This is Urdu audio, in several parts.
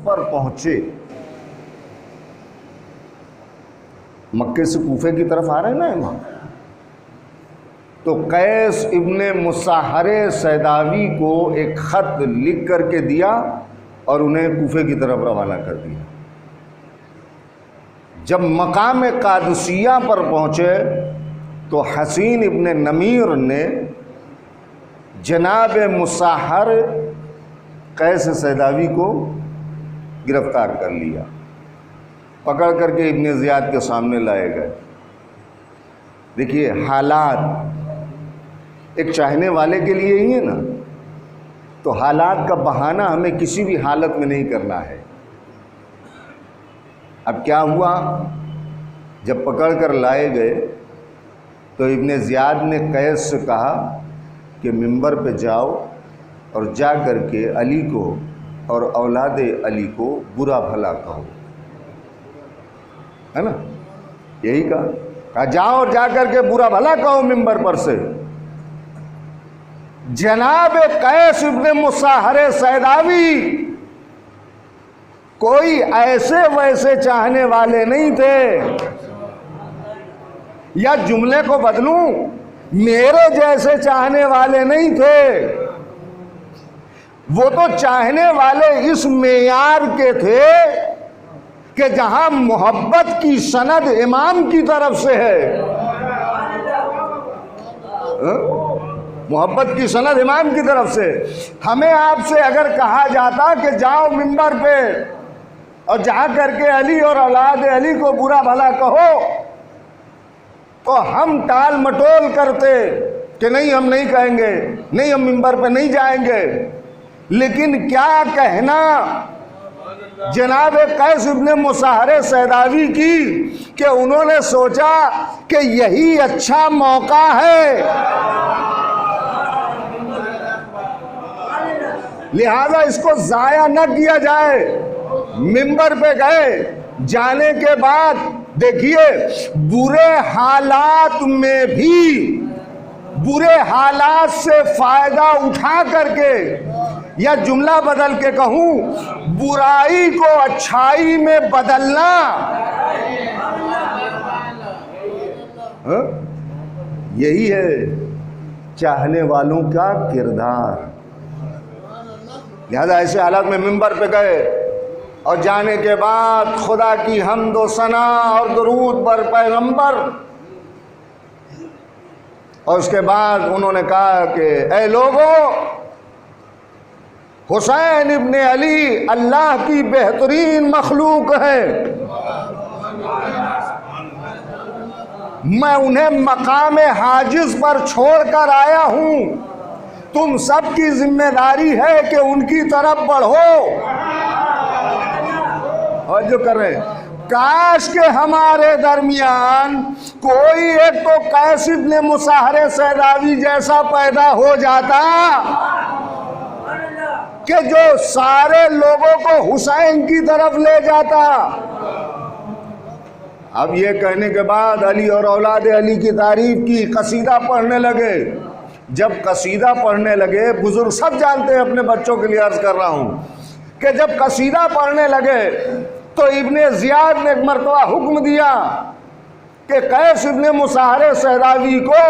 پر پہنچے، مکے سے کوفے کی طرف آ رہے ہیں نا امام، تو قیس ابن مصاہر سیداوی کو ایک خط لکھ کر کے دیا اور انہیں کوفے کی طرف روانہ کر دیا۔ جب مقام قادسیہ پر پہنچے تو حسین ابن نمیر نے جناب مصاہر قیس سیداوی کو گرفتار کر لیا، پکڑ کر کے ابن زیاد کے سامنے لائے گئے۔ دیکھیے حالات ایک چاہنے والے کے لیے ہی ہے نا، تو حالات کا بہانہ ہمیں کسی بھی حالت میں نہیں کرنا ہے۔ اب کیا ہوا، جب پکڑ کر لائے گئے تو ابن زیاد نے قیس سے کہا کہ منبر پہ جاؤ اور جا کر کے علی کو اور اولاد علی کو برا بھلا کہو، ہے نا، یہی کہا جاؤ اور جا کر کے برا بھلا کہو منبر پر سے۔ جناب قیس ابن مصاہر سیداوی کوئی ایسے ویسے چاہنے والے نہیں تھے، یا جملے کو بدلوں، میرے جیسے چاہنے والے نہیں تھے، وہ تو چاہنے والے اس معیار کے تھے کہ جہاں محبت کی سند امام کی طرف سے ہے، محبت کی سند امام کی طرف سے۔ ہمیں آپ سے اگر کہا جاتا کہ جاؤ منبر پہ اور جا کر کے علی اور اولاد علی کو برا بھلا کہو، تو ہم ٹال مٹول کرتے کہ نہیں ہم نہیں کہیں گے، نہیں ہم منبر پہ نہیں جائیں گے۔ لیکن کیا کہنا جناب قیس ابن مصاہر سیداوی کی کہ انہوں نے سوچا کہ یہی اچھا موقع ہے، لہذا اس کو ضائع نہ کیا جائے۔ منبر پہ گئے، جانے کے بعد دیکھیے برے حالات میں بھی، برے حالات سے فائدہ اٹھا کر کے، یا جملہ بدل کے کہوں، برائی کو اچھائی میں بدلنا، یہی ہے چاہنے والوں کا کردار۔ لہذا ایسے حالات میں منبر پہ گئے اور جانے کے بعد خدا کی حمد و ثنا اور درود بر پیغمبر، اور اس کے بعد انہوں نے کہا کہ اے لوگوں، حسین ابن علی اللہ کی بہترین مخلوق ہے، میں انہیں مقام حاجز پر چھوڑ کر آیا ہوں، تم سب کی ذمہ داری ہے کہ ان کی طرف بڑھو۔ اور جو کر رہے ہیں، کاش کہ ہمارے درمیان کوئی ایک تو قیس ابن مصاہر سیداوی جیسا پیدا ہو جاتا کہ جو سارے لوگوں کو حسین کی طرف لے جاتا۔ اب یہ کہنے کے بعد علی اور اولاد علی کی تعریف کی، قصیدہ پڑھنے لگے۔ جب قصیدہ پڑھنے لگے، بزرگ سب جانتے ہیں، اپنے بچوں کے لیے عرض کر رہا ہوں کہ جب قصیدہ پڑھنے لگے تو ابن زیاد نے ایک مرتبہ حکم دیا کہ قیس ابن مصاہر سیداوی کو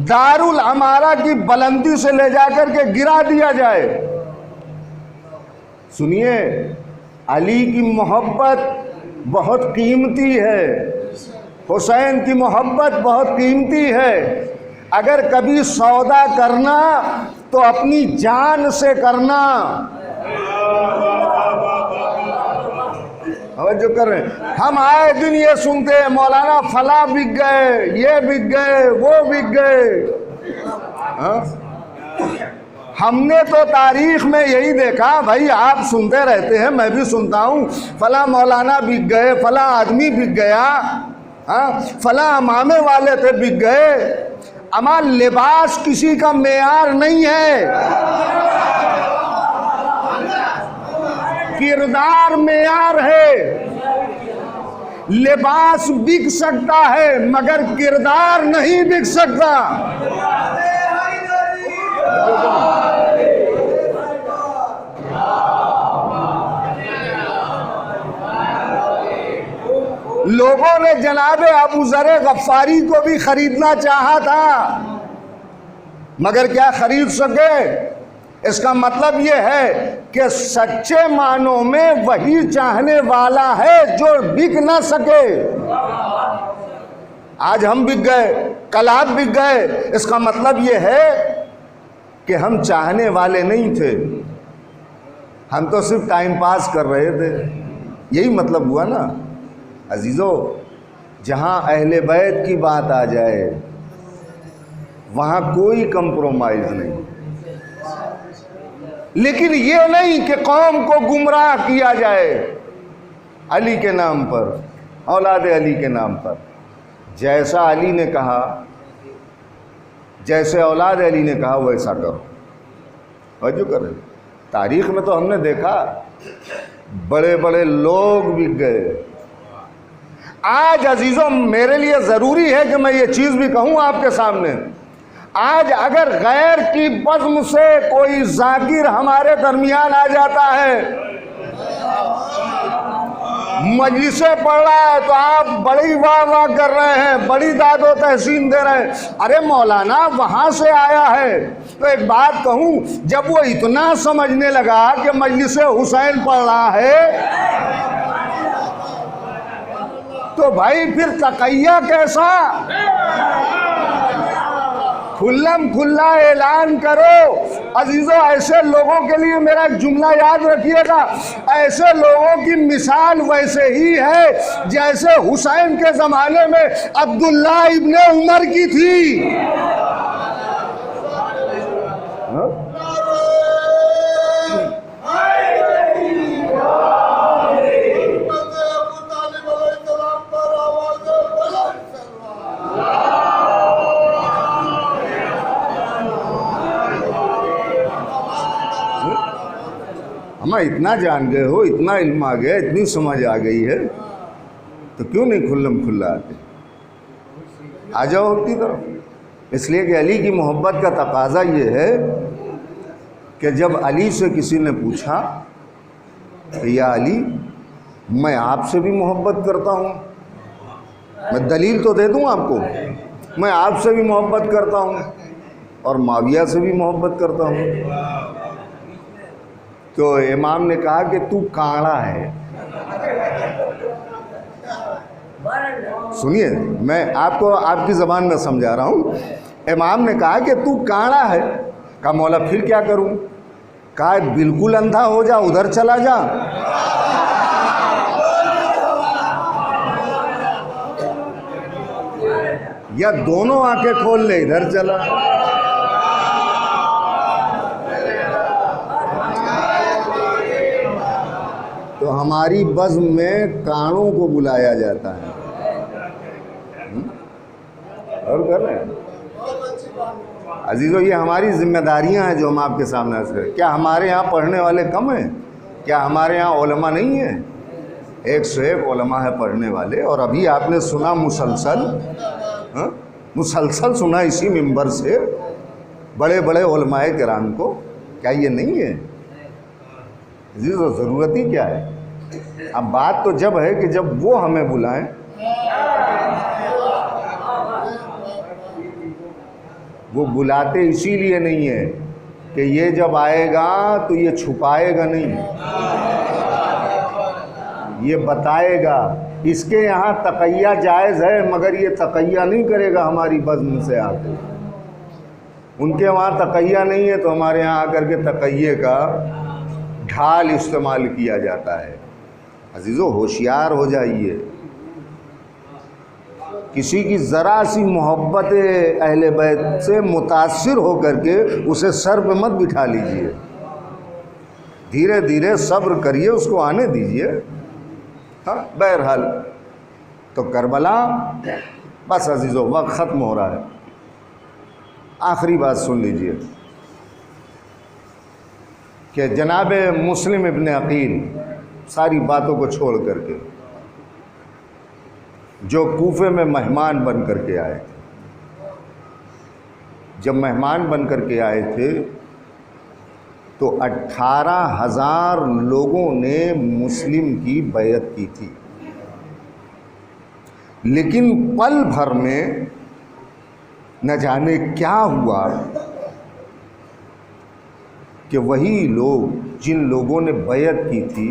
دارالعمارہ کی بلندی سے لے جا کر کے گرا دیا جائے۔ سنیے، علی کی محبت بہت قیمتی ہے، حسین کی محبت بہت قیمتی ہے۔ اگر کبھی سودا کرنا تو اپنی جان سے کرنا۔ جو کر رہے ہیں، ہم آئے دن یہ سنتے ہیں مولانا فلاں بک گئے، یہ بک گئے، وہ بک گئے۔ ہم نے تو تاریخ میں یہی دیکھا، بھائی آپ سنتے رہتے ہیں، میں بھی سنتا ہوں، فلاں مولانا بک گئے، فلاں آدمی بک گیا، فلاں امامے والے تھے بک گئے۔ اما لباس کسی کا معیار نہیں ہے، کردار معیار ہے۔ لباس بک سکتا ہے مگر کردار نہیں بک سکتا۔ لوگوں نے جناب ابو ذر غفاری کو بھی خریدنا چاہا تھا، مگر کیا خرید سکے؟ اس کا مطلب یہ ہے کہ سچے معنوں میں وہی چاہنے والا ہے جو بک نہ سکے۔ آج ہم بک گئے، کل آپ بک گئے، اس کا مطلب یہ ہے کہ ہم چاہنے والے نہیں تھے، ہم تو صرف ٹائم پاس کر رہے تھے۔ یہی مطلب ہوا نا عزیزو۔ جہاں اہل بیت کی بات آ جائے وہاں کوئی کمپرومائز نہیں، لیکن یہ نہیں کہ قوم کو گمراہ کیا جائے علی کے نام پر، اولاد علی کے نام پر۔ جیسا علی نے کہا، جیسے اولاد علی نے کہا ویسا کرو۔ توجہ کریں، تاریخ میں تو ہم نے دیکھا بڑے بڑے لوگ بھی گئے۔ آج عزیزوں میرے لیے ضروری ہے کہ میں یہ چیز بھی کہوں آپ کے سامنے، آج اگر غیر کی بزم سے کوئی ذاکر ہمارے درمیان آ جاتا ہے، مجلسیں پڑھ رہا ہے تو آپ بڑی واہ واہ کر رہے ہیں، بڑی داد و تحسین دے رہے ہیں، ارے مولانا وہاں سے آیا ہے۔ تو ایک بات کہوں، جب وہ اتنا سمجھنے لگا کہ مجلس حسین پڑھ رہا ہے تو بھائی پھر تقیہ کیسا؟ کھلم کھلا اعلان کرو عزیزو۔ ایسے لوگوں کے لیے میرا ایک جملہ یاد رکھیے گا، ایسے لوگوں کی مثال ویسے ہی ہے جیسے حسین کے زمانے میں عبداللہ ابن عمر کی تھی۔ ہمیں اتنا جان گئے ہو، اتنا علم آ گیا، اتنی سمجھ آ گئی ہے، تو کیوں نہیں کھلم کھلا آتے؟ آ جاؤ اپنی طرف۔ اس لیے کہ علی کی محبت کا تقاضا یہ ہے کہ جب علی سے کسی نے پوچھا کہ یا علی میں آپ سے بھی محبت کرتا ہوں، میں دلیل تو دے دوں آپ کو، میں آپ سے بھی محبت کرتا ہوں اور معاویہ سے بھی محبت کرتا ہوں، تو امام نے کہا کہ تو کانڑا ہے۔ سنیے، میں آپ کو آپ کی زبان میں سمجھا رہا ہوں۔ امام نے کہا کہ تو کانڑا ہے۔ کہا مولا پھر کیا کروں؟ کہا بالکل اندھا ہو جا، ادھر چلا جا۔ یا دونوں آنکھیں کھول لے، ادھر چلا۔ تو ہماری بزم میں کانوں کو بلایا جاتا ہے، اور کر رہے ہیں عزیزو۔ یہ ہماری ذمہ داریاں ہیں جو ہم آپ کے سامنے عرض کریں۔ کیا ہمارے یہاں پڑھنے والے کم ہیں؟ کیا ہمارے یہاں علماء نہیں ہیں؟ ایک سے ایک علماء ہے پڑھنے والے، اور ابھی آپ نے سنا مسلسل سنا اسی منبر سے بڑے بڑے علماء کرام کو۔ کیا یہ نہیں ہے عزیزو؟ ضرورت ہی کیا ہے؟ اب بات تو جب ہے کہ جب وہ ہمیں بلائیں۔ وہ بلاتے اسی لیے نہیں ہے کہ یہ جب آئے گا تو یہ چھپائے گا نہیں، یہ بتائے گا۔ اس کے یہاں تقیہ جائز ہے مگر یہ تقیہ نہیں کرے گا ہماری بزم سے آ کے۔ ان کے وہاں تقیہ نہیں ہے تو ہمارے یہاں آ کر کے تقیہ کا ڈھال استعمال کیا جاتا ہے۔ عزیزو ہوشیار ہو جائیے، کسی کی ذرا سی محبت اہل بیت سے متاثر ہو کر کے اسے سر پہ مت بٹھا لیجئے، دھیرے دھیرے صبر کریے، اس کو آنے دیجئے۔ ہاں بہرحال تو کربلا، بس عزیزو وقت ختم ہو رہا ہے، آخری بات سن لیجئے کہ جناب مسلم ابن عقیل ساری باتوں کو چھوڑ کر کے جو کوفے میں مہمان بن کر کے آئے تھے، جب مہمان بن کر کے آئے تھے تو 18,000 لوگوں نے مسلم کی بیعت کی تھی۔ لیکن پل بھر میں نہ جانے کیا ہوا کہ وہی لوگ جن لوگوں نے بیعت کی تھی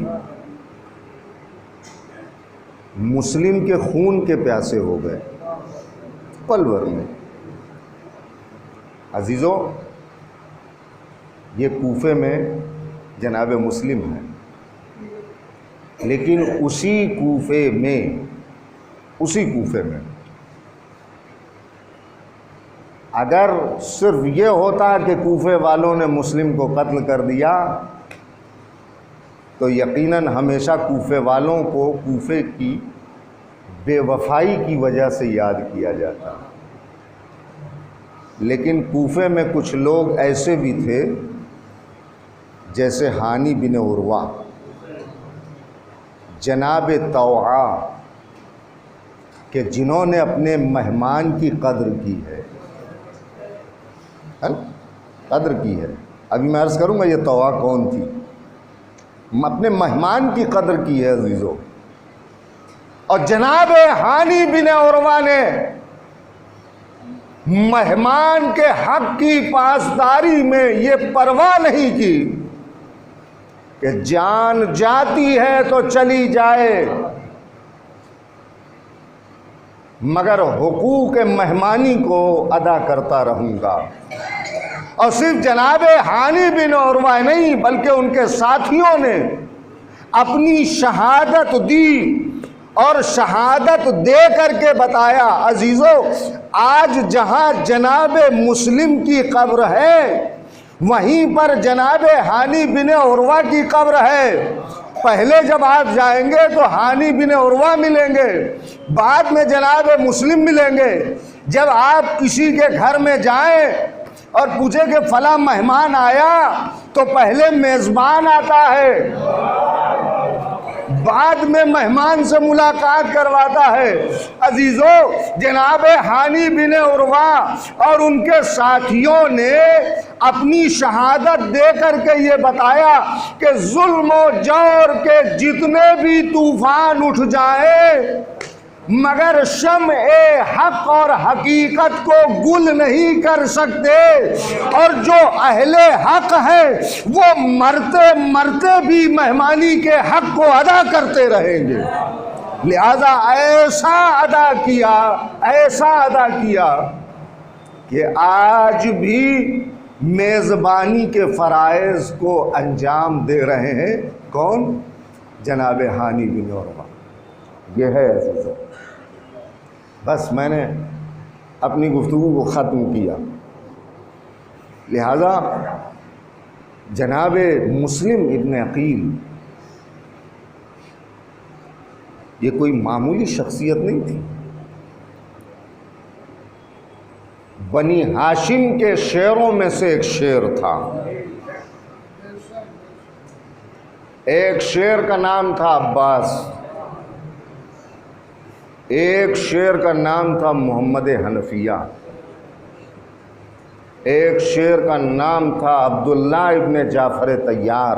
مسلم کے خون کے پیاسے ہو گئے پل بھر میں۔ عزیزو، یہ کوفے میں جناب مسلم ہے، لیکن اسی کوفے میں اگر صرف یہ ہوتا کہ کوفے والوں نے مسلم کو قتل کر دیا تو یقیناً ہمیشہ کوفے والوں کو کوفے کی بے وفائی کی وجہ سے یاد کیا جاتا، لیکن کوفے میں کچھ لوگ ایسے بھی تھے جیسے ہانی بن عروہ، جناب طوعا، کہ جنہوں نے اپنے مہمان کی قدر کی ہے، ابھی میں عرض کروں گا یہ طوعا کون تھی، اپنے مہمان کی قدر کی ہے عزیزو۔ اور جناب ہانی بن عروہ نے مہمان کے حق کی پاسداری میں یہ پرواہ نہیں کی کہ جان جاتی ہے تو چلی جائے، مگر حقوق مہمانی کو ادا کرتا رہوں گا۔ اور صرف جناب ہانی بن عروہ نہیں بلکہ ان کے ساتھیوں نے اپنی شہادت دی، اور شہادت دے کر کے بتایا عزیزو، آج جہاں جناب مسلم کی قبر ہے وہیں پر جناب ہانی بن عروہ کی قبر ہے۔ پہلے جب آپ جائیں گے تو ہانی بن عروہ ملیں گے، بعد میں جناب مسلم ملیں گے۔ جب آپ کسی کے گھر میں جائیں اور پوچھیں کہ فلاں مہمان آیا تو پہلے میزبان آتا ہے، بعد میں مہمان سے ملاقات کرواتا ہے۔ عزیزو، جناب ہانی بن عروہ اور ان کے ساتھیوں نے اپنی شہادت دے کر کے یہ بتایا کہ ظلم و جور کے جتنے بھی طوفان اٹھ جائیں مگر شمع حق اور حقیقت کو گل نہیں کر سکتے، اور جو اہل حق ہے وہ مرتے مرتے بھی مہمانی کے حق کو ادا کرتے رہیں گے۔ لہذا ایسا ادا کیا کہ آج بھی میزبانی کے فرائض کو انجام دے رہے ہیں۔ کون؟ جناب ہانی بن عروہ۔ یہ ہے عزیزو، بس میں نے اپنی گفتگو کو ختم کیا۔ لہذا جناب مسلم ابن عقیل یہ کوئی معمولی شخصیت نہیں تھی، بنی ہاشم کے شیروں میں سے ایک شیر تھا۔ ایک شیر کا نام تھا عباس، ایک شیر کا نام تھا محمد حنفیہ، ایک شیر کا نام تھا عبداللہ ابن جعفر طیار،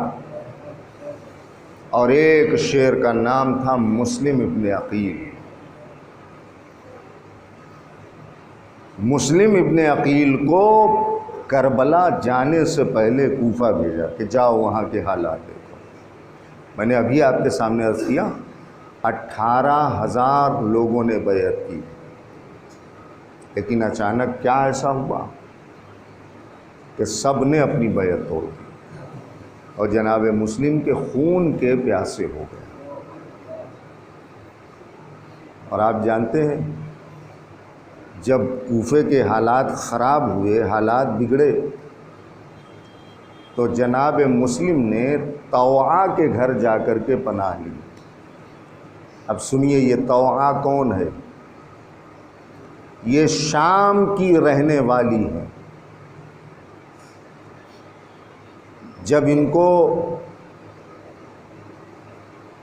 اور ایک شیر کا نام تھا مسلم ابن عقیل۔ مسلم ابن عقیل کو کربلا جانے سے پہلے کوفہ بھیجا کہ جاؤ وہاں کے حالات دیکھو۔ میں نے ابھی آپ کے سامنے عرض کیا 18,000 لوگوں نے بیعت کی، لیکن اچانک کیا ایسا ہوا کہ سب نے اپنی بیعت توڑ دی اور جناب مسلم کے خون کے پیاسے ہو گئے۔ اور آپ جانتے ہیں جب کوفے کے حالات خراب ہوئے، حالات بگڑے، تو جناب مسلم نے طوعا کے گھر جا کر کے پناہ لی۔ اب سنیے یہ طوعا کون ہے؟ یہ شام کی رہنے والی ہے۔ جب ان کو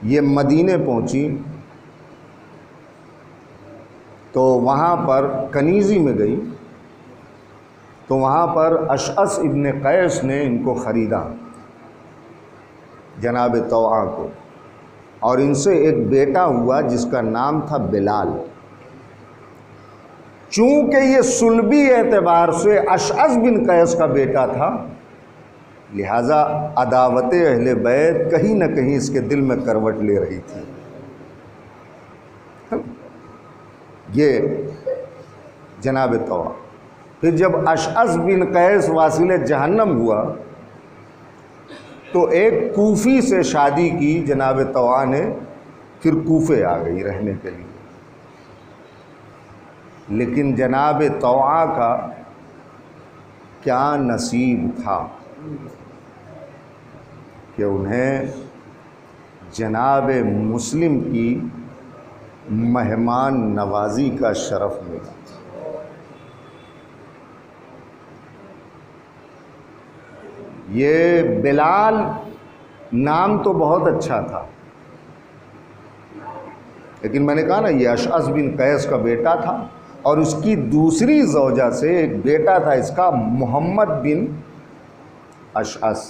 یہ مدینے پہنچی تو وہاں پر کنیزی میں گئی، تو وہاں پر اشعث ابن قیس نے ان کو خریدا، جناب طوعا کو، اور ان سے ایک بیٹا ہوا جس کا نام تھا بلال۔ چونکہ یہ صلبی اعتبار سے اشعث بن قیس کا بیٹا تھا، لہٰذا عداوت اہل بیت کہیں نہ کہیں اس کے دل میں کروٹ لے رہی تھی۔ یہ جناب طوع۔ پھر جب اشعث بن قیس واصل جہنم ہوا تو ایک کوفی سے شادی کی جناب طوع نے، پھر کوفے آ گئی رہنے کے لیے۔ لیکن جناب طوع کا کیا نصیب تھا کہ انہیں جناب مسلم کی مہمان نوازی کا شرف ملا۔ یہ بلال نام تو بہت اچھا تھا، لیکن میں نے کہا نا یہ اشعث بن قیس کا بیٹا تھا، اور اس کی دوسری زوجہ سے ایک بیٹا تھا اس کا محمد بن اشعث۔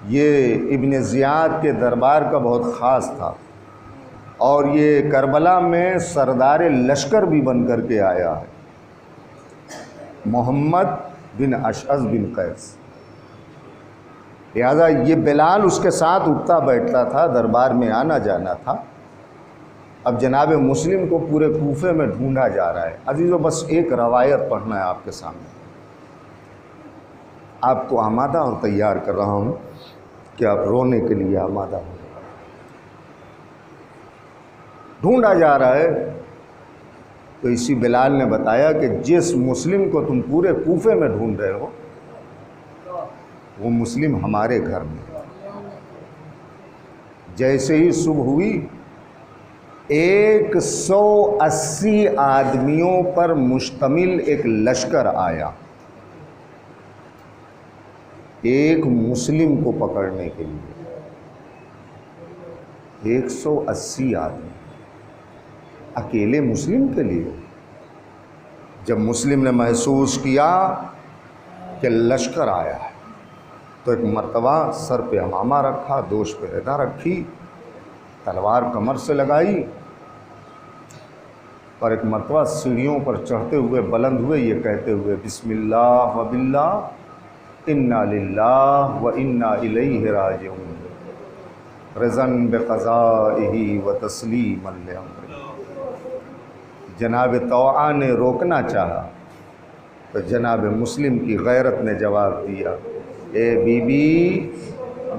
یہ ابن زیاد کے دربار کا بہت خاص تھا، اور یہ کربلا میں سردار لشکر بھی بن کر کے آیا ہے، محمد بن اشعث بن قیس۔ لہذا یہ بلال اس کے ساتھ اٹھتا بیٹھتا تھا، دربار میں آنا جانا تھا۔ اب جناب مسلم کو پورے کوفے میں ڈھونڈا جا رہا ہے۔ عزیزو، بس ایک روایت پڑھنا ہے آپ کے سامنے، آپ کو آمادہ اور تیار کر رہا ہوں کہ آپ رونے کے لیے آمادہ ہوں۔ ڈھونڈا جا رہا ہے تو اسی بلال نے بتایا کہ جس مسلم کو تم پورے کوفے میں ڈھونڈ رہے ہو وہ مسلم ہمارے گھر میں۔ جیسے ہی صبح ہوئی 180 آدمیوں پر مشتمل ایک لشکر آیا ایک مسلم کو پکڑنے کے لیے۔ 180 آدمی اکیلے مسلم کے لیے۔ جب مسلم نے محسوس کیا کہ لشکر آیا ہے تو ایک مرتبہ سر پہ عمامہ رکھا، دوش پہ ردا رکھی، تلوار کمر سے لگائی، اور ایک مرتبہ سیڑھیوں پر چڑھتے ہوئے بلند ہوئے یہ کہتے ہوئے بسم اللہ و باللہ انا للہ و انا الیہ راجعون رضاً بقضائہ و تسلیما لامرہ۔ جناب طوع نے روکنا چاہا تو جناب مسلم کی غیرت نے جواب دیا، اے بی بی،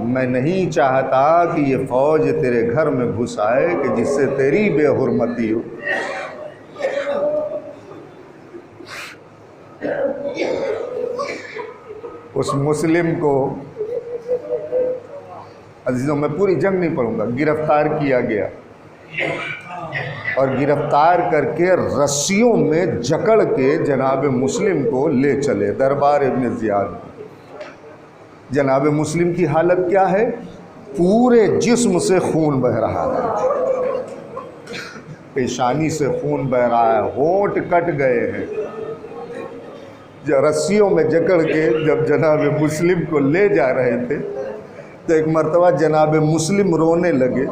میں نہیں چاہتا کہ یہ فوج تیرے گھر میں گھس آئے کہ جس سے تیری بے حرمتی ہو۔ اس مسلم کو، عزیزوں میں پوری جنگ نہیں پڑھوں گا، گرفتار کیا گیا، اور گرفتار کر کے رسیوں میں جکڑ کے جناب مسلم کو لے چلے دربار ابن زیاد۔ جناب مسلم کی حالت کیا ہے؟ پورے جسم سے خون بہہ رہا ہے، پیشانی سے خون بہہ رہا ہے، ہونٹ کٹ گئے ہیں۔ رسیوں میں جکڑ کے جب جناب مسلم کو لے جا رہے تھے تو ایک مرتبہ جناب مسلم رونے لگے۔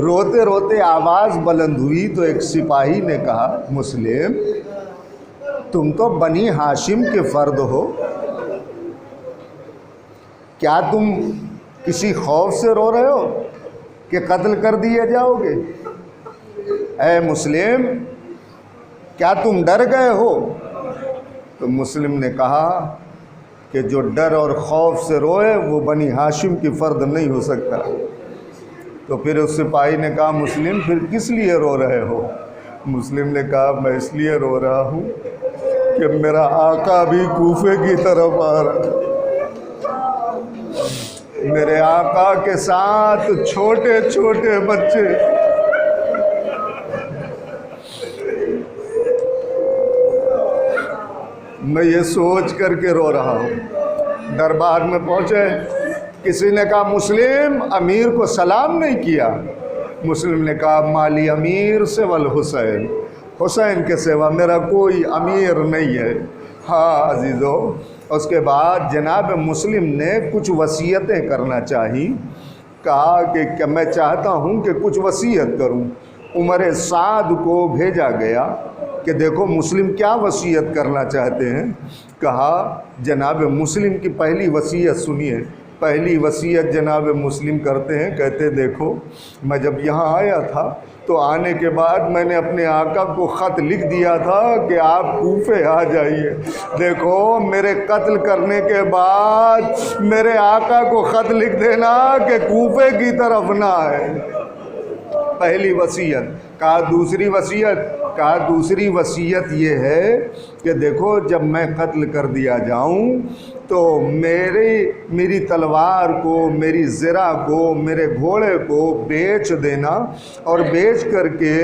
روتے روتے آواز بلند ہوئی تو ایک سپاہی نے کہا، مسلم، تم تو بنی ہاشم کے فرد ہو، کیا تم کسی خوف سے رو رہے ہو کہ قتل کر دیے جاؤ گے؟ اے مسلم، کیا تم ڈر گئے ہو؟ تو مسلم نے کہا کہ جو ڈر اور خوف سے روئے وہ بنی ہاشم کی فرد نہیں ہو سکتا۔ تو پھر اس سپاہی نے کہا، مسلم پھر کس لیے رو رہے ہو؟ مسلم نے کہا، میں اس لیے رو رہا ہوں کہ میرا آقا بھی کوفے کی طرف آ رہا ہے، میرے آقا کے ساتھ چھوٹے چھوٹے بچے۔ میں یہ سوچ کر کے رو رہا ہوں۔ دربار میں پہنچے، کسی نے کہا، مسلم امیر کو سلام نہیں کیا؟ مسلم نے کہا، مالی امیر سوى الحسین، حسین کے سوا میرا کوئی امیر نہیں ہے۔ ہاں عزیزو، اس کے بعد جناب مسلم نے کچھ وصیتیں کرنا چاہی، کہا کہ میں چاہتا ہوں کہ کچھ وصیت کروں۔ عمر سعد کو بھیجا گیا کہ دیکھو مسلم کیا وصیت کرنا چاہتے ہیں. کہا جناب مسلم کی پہلی وصیت سنیے. پہلی وصیت جناب مسلم کرتے ہیں، کہتے دیکھو میں جب یہاں آیا تھا تو آنے کے بعد میں نے اپنے آقا کو خط لکھ دیا تھا کہ آپ کوفے آ جائیے. دیکھو میرے قتل کرنے کے بعد میرے آقا کو خط لکھ دینا کہ کوفے کی طرف نہ آئے. پہلی وصیت. کہا دوسری وصیت. کہا دوسری وصیت یہ ہے کہ دیکھو جب میں قتل کر دیا جاؤں تو میری تلوار کو، میری زرہ کو، میرے گھوڑے کو بیچ دینا اور بیچ کر کے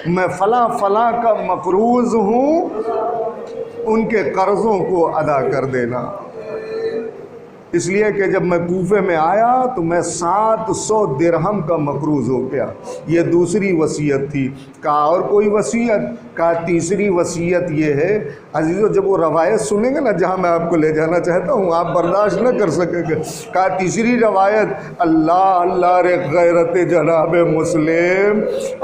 میں فلاں فلاں کا مقروض ہوں ان کے قرضوں کو ادا کر دینا. اس لیے کہ جب میں کوفے میں آیا تو میں 700 درہم کا مقروض ہو گیا. یہ دوسری وصیت تھی. کہا اور کوئی وصیت؟ کہا تیسری وصیت یہ ہے. عزیزو جب وہ روایت سنیں گے نا جہاں میں آپ کو لے جانا چاہتا ہوں آپ برداشت نہ کر سکیں گے. کہا تیسری روایت اللہ اللہ رے غیرت جناب مسلم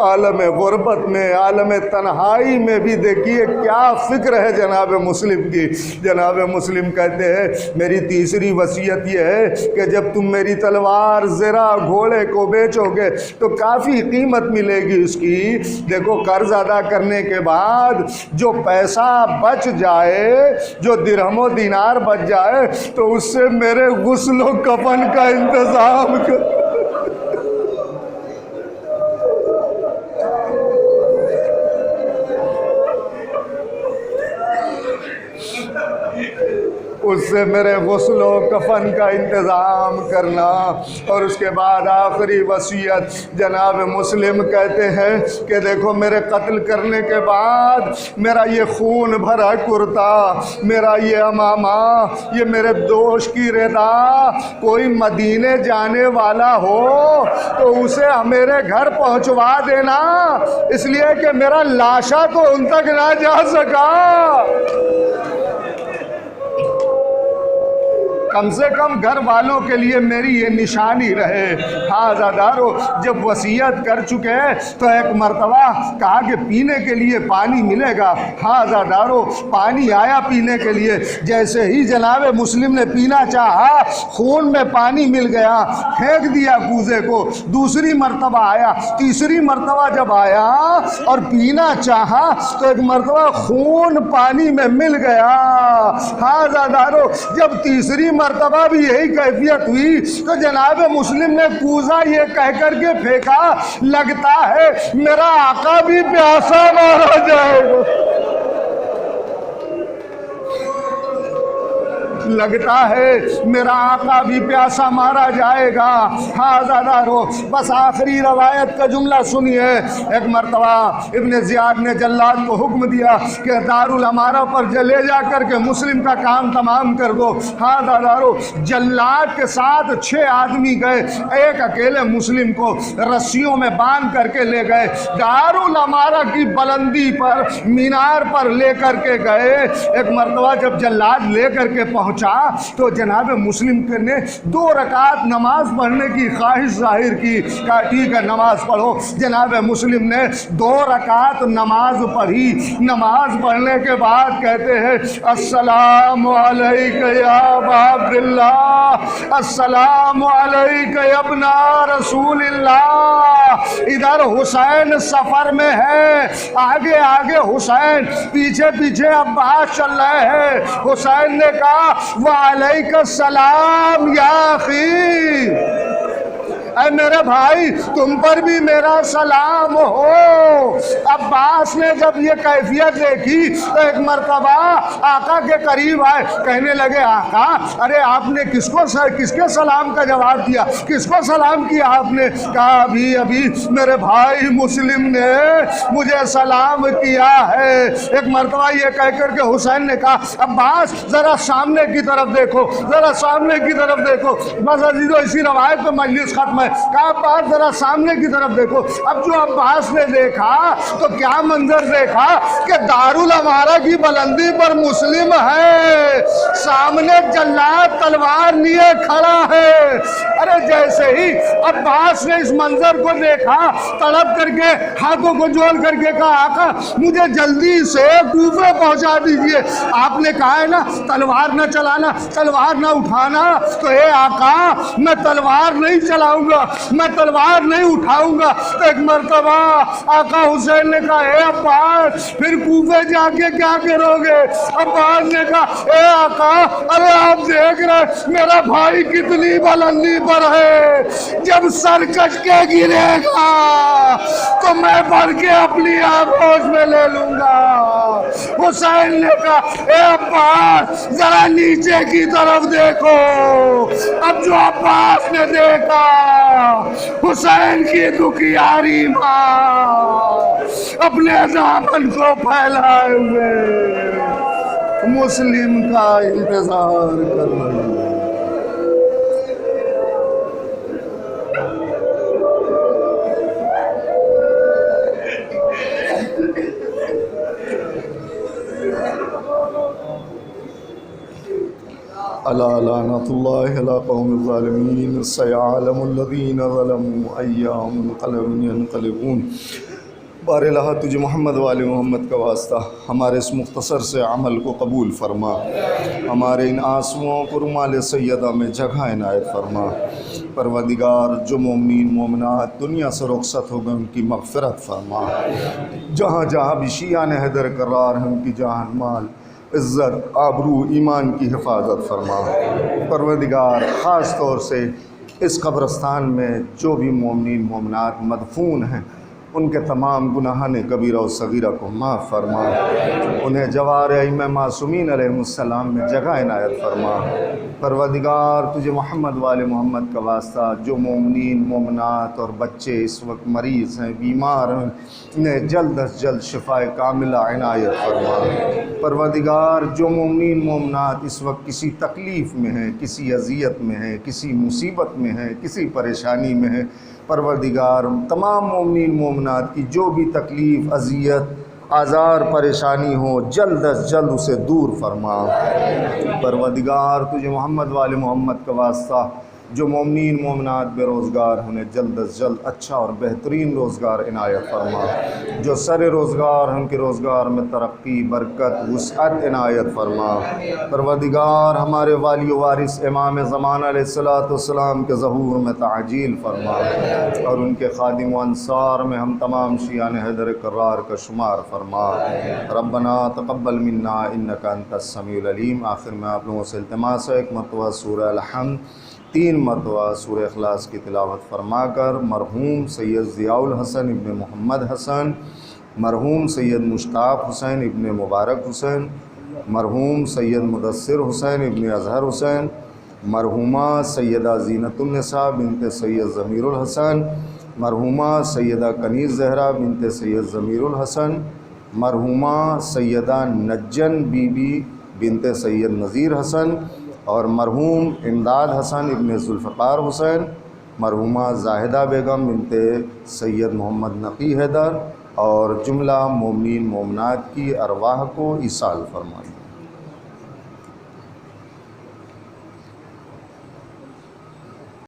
عالم غربت میں، عالم تنہائی میں بھی دیکھیے کیا فکر ہے جناب مسلم کی. جناب مسلم کہتے ہیں میری تیسری وصیت یہ ہے کہ جب تم میری تلوار زرہ گھوڑے کو بیچو گے تو کافی قیمت ملے گی اس کی. دیکھو قرض ادا کرنے کے بعد جو پیسہ بچ جائے، جو درہم و دینار بچ جائے تو اس سے میرے غسل و کفن کا انتظام کر. اس سے میرے غسل و کفن کا انتظام کرنا. اور اس کے بعد آخری وصیت جناب مسلم کہتے ہیں کہ دیکھو میرے قتل کرنے کے بعد میرا یہ خون بھرا کرتا، میرا یہ امامہ، یہ میرے دوست کی ردا کوئی مدینے جانے والا ہو تو اسے میرے گھر پہنچوا دینا، اس لیے کہ میرا لاشا تو ان تک نہ جا سکا. کم سے کم گھر والوں کے لیے میری یہ نشانی رہے. ہاں زادارو جب وصیت کر چکے تو ایک مرتبہ کہا کہ پینے کے لیے پانی ملے گا. ہاں زادارو پانی آیا پینے کے لیے. جیسے ہی جناب مسلم نے پینا چاہا خون میں پانی مل گیا، پھینک دیا کوزے کو. دوسری مرتبہ آیا، تیسری مرتبہ جب آیا اور پینا چاہا تو ایک مرتبہ خون پانی میں مل گیا. ہاں زادارو جب تیسری مرتبہ بھی یہی کیفیت ہوئی تو جناب مسلم نے کوزہ یہ کہہ کر کے پھینکا لگتا ہے میرا آقا بھی پیاسا مارا جائے گا، لگتا ہے میرا آقا بھی پیاسا مارا جائے گا. ہاں زادارو بس آخری روایت کا جملہ سنیے. ایک مرتبہ ابن زیاد نے جلاد کو حکم دیا کہ دارالامارہ پر لے جا کر کے مسلم کا کام تمام کر دو. ہاں زادارو جلاد کے ساتھ 6 آدمی گئے، ایک اکیلے مسلم کو رسیوں میں باندھ کر کے لے گئے. دارالامارہ کی بلندی پر، مینار پر لے کر کے گئے. ایک مرتبہ جب جلاد لے کر کے پہنچا تو جناب مسلم نے 2 رکعت نماز پڑھنے کی خواہش ظاہر کی. کہا ٹھیک ہے نماز پڑھو. جناب مسلم نے 2 رکعت نماز پڑھی. نماز پڑھنے کے بعد کہتے ہیں السلام علیکہ یا ابا عبداللہ، السلام علیکہ یا ابن رسول اللہ. ادھر حسین سفر میں ہے، آگے آگے حسین، پیچھے پیچھے عباس چل رہے ہیں. حسین نے کہا وعلیک السلام یا اخی، اے میرے بھائی تم پر بھی میرا سلام ہو. عباس نے جب یہ کیفیت دیکھی تو ایک مرتبہ آقا کے قریب آئے، کہنے لگے آقا ارے آپ نے کس کے سلام کا جواب دیا، کس کو سلام کیا آپ نے؟ کہا ابھی میرے بھائی مسلم نے مجھے سلام کیا ہے. ایک مرتبہ یہ کہہ کر کے حسین نے کہا عباس ذرا سامنے کی طرف دیکھو، ذرا سامنے کی طرف دیکھو. بس عزیزو اسی روایت پہ مجلس ختم ہے. کہا عباس ذرا سامنے کی طرف دیکھو۔ اب جو عباس نے دیکھا تو کیا منظر دیکھا کہ دارالامارہ کی بلندی پر مسلم ہے، سامنے جلاد تلوار لیے کھڑا ہے۔ ارے جیسے ہی عباس نے اس منظر کو دیکھا، تڑپ کر کے ہاتھوں کو جوڑ کر کے کہا آقا مجھے جلدی سے کوفہ پہنچا دیجئے۔ آپ نے کہا ہے نا تلوار نہ چلانا، تلوار نہ اٹھانا، تو اے آقا میں تلوار نہیں چلاؤں گا، میں تلوار نہیں اٹھاؤں گا۔ تو ایک مرتبہ آقا حسین نے کہا اے عباس پھر کوفے جا کے کیا کرو گے؟ عباس نے کہا اے آقا ارے آپ دیکھ رہے میرا بھائی کتنی بلندی پر ہے، جب سر کش کے گرے گا تو میں بڑھ کے اپنی آغوش میں لے لوں گا۔ حسین نے کہا اے عباس ذرا نیچے کی طرف دیکھو۔ اب جو عباس نے دیکھا حسین کی دکھیاری ماں اپنے دامن کو پھیلائے ہوئے مسلم کا انتظار کر رہی ہے۔ الا لعنۃ اللہ علی قوم الظالمین سیعلم الذین ظلموا ای منقلب ینقلبون۔ بار الہ تجھے محمد وآل محمد کا واسطہ ہمارے اس مختصر سے عمل کو قبول فرما، ہمارے ان آنسوؤں کو رومال سیدہ میں جگہ عنایت فرما۔ پروردگار جو مومنین مومنات دنیا سے رخصت ہو گئے ان کی مغفرت فرما، جہاں جہاں بھی شیعان حیدر قرار ہیں ان کی جان مال عزت آبرو ایمان کی حفاظت فرما۔ پروردگار خاص طور سے اس قبرستان میں جو بھی مومنین مومنات مدفون ہیں ان کے تمام گناہان کبیرہ و صغیرہ کو معاف فرما، انہیں جوار ائمہ معصومین علیہ السلام میں جگہ عنایت فرما۔ پروردگار تجھے محمد وآل محمد کا واسطہ جو مومنین مومنات اور بچے اس وقت مریض ہیں بیمار ہیں انہیں جلد از جلد شفاء کاملہ عنایت فرما۔ پروردگار جو مومنین مومنات اس وقت کسی تکلیف میں ہیں، کسی اذیت میں ہیں، کسی مصیبت میں ہیں، کسی پریشانی میں ہیں، پروردگار تمام مومنین مومنات کی جو بھی تکلیف اذیت آزار پریشانی ہو جلد از جلد اسے دور فرما۔ پروردگار تجھے محمد وآل محمد کا واسطہ جو مومنین مومنات بے روزگار انہیں جلد از جلد اچھا اور بہترین روزگار عنایت فرما، جو سر روزگار ان کے روزگار میں ترقی برکت وسعت عنایت فرما۔ پروردگار ہمارے والی و وارث امام زمان علیہ السلام کے ظہور میں تعجیل فرما، اور ان کے خادم و انصار میں ہم تمام شیعان حیدر کرار کا شمار فرما۔ ربنا تقبل منا انک انت السمیع العلیم۔ آخر میں آپ لوگوں سے التماس ہے ایک مرتبہ سورہ الحمد 3 مرتبہ سورہ اخلاص کی تلاوت فرما کر مرحوم سید ضیاء الحسن ابن محمد حسن، مرحوم سید مشتاق حسین ابن مبارک حسین، مرحوم سید مدثر حسین ابن اظہر حسین، مرحومہ سیدہ زینت النساء بنت سید ضمیر الحسن، مرحومہ سیدہ کنیز زہرا بنت سید ضمیر الحسن، مرحومہ سیدہ نجن بی بی بنت سید نذیر حسن، اور مرحوم امداد حسن ابن ذوالفقار حسین، مرحومہ زاہدہ بیگم بنت سید محمد نقی حیدر، اور جملہ مومنین مومنات کی ارواح کو ایصال فرمائیں۔